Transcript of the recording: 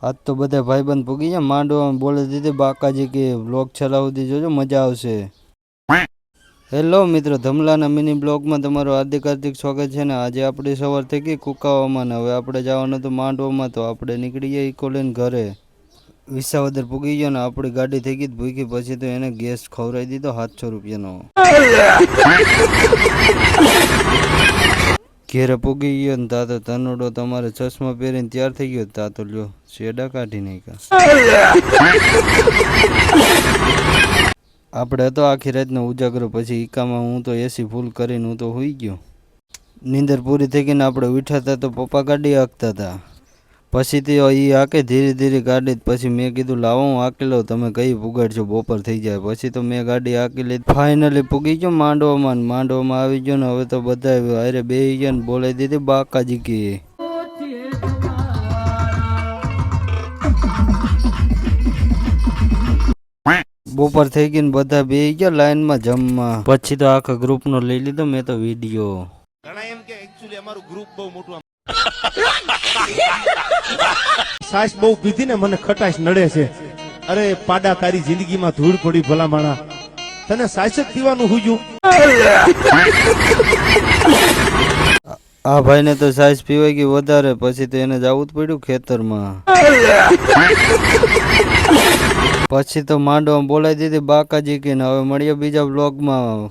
આજ તો બધા ભાઈબંધ પૂગી ગયા માંડવામાં બોલી દીધી બાકાજી કે બ્લોગ ચલાવતી જોજો મજા આવશે. હેલો મિત્રો, ધમલાના મિની બ્લોગમાં તમારું હાર્દિક સ્વાગત છે ને. આજે આપણી સવાર થઈ ગઈ કુકાવામાં ને હવે આપણે જવાનું હતું માંડવામાં, તો આપણે નીકળી ગયા ઇકો લઈને ઘરે. વિસાવદર પૂગી ગયો ને આપણી ગાડી થઈ ગઈ ભૂખી, પછી તો એને ગેસ ખવડાવી દીધો 700 રૂપિયાનો. ઘેરે પૂગી ગયો ને તા તો તનુડો તમારે ચશ્મા પહેરીને તૈયાર થઈ ગયો. તા તો લ્યો શેડા કાઢી નાખ્યા. આપણે હતો આખી રાતનો ઉજાગરો, પછી ઈકામાં હું તો એસી ફૂલ કરીને હું તો હોઈ ગયો. નીંદર પૂરી થઈ ગઈ ને આપણે ઉઠ્યા તો પપ્પા ગાડી હાંકતા હતા. પછી તે એ હાકે ધીરે ધીરે ગાડી. પછી મેં કીધું લાવો હું હાંકી લઉં, તમે કઈ પુગાડશો બપોર થઈ જાય. પછી તો મેં ગાડી હાંકી લીધી. ફાઇનલી પૂગી ગયો માંડવામાં આવી ગયો ને હવે તો બધા હારે બેસી ગયા ને બોલાવી દીધી બાકાજી કે. બપોર થઈ ગઈ ને બધા બેસી ગયા લાઈનમાં જમવા. પછી તો આખા ગ્રુપનો લઈ લીધો મેં તો વિડીયો. ઘણા એમ કે એક્ચ્યુઅલી અમારું ગ્રુપ બહુ મોટું. સાસ બહુ પીધી ને મને ખટાશ નડે છે. અરે પાડા તારી જિંદગીમાં ધૂળ પડી ભલા માણા, તને સાસ જ પીવાનું હુજ્યું. આ ભાઈને તો સાઈઝ પીવાઈ ગઈ વધારે, પછી તો એને જવું જ પડ્યું ખેતરમાં. પછી તો માંડવામાં બોલાવી દીધી બાકાજી કે. હવે મળીએ બીજા બ્લોગમાં.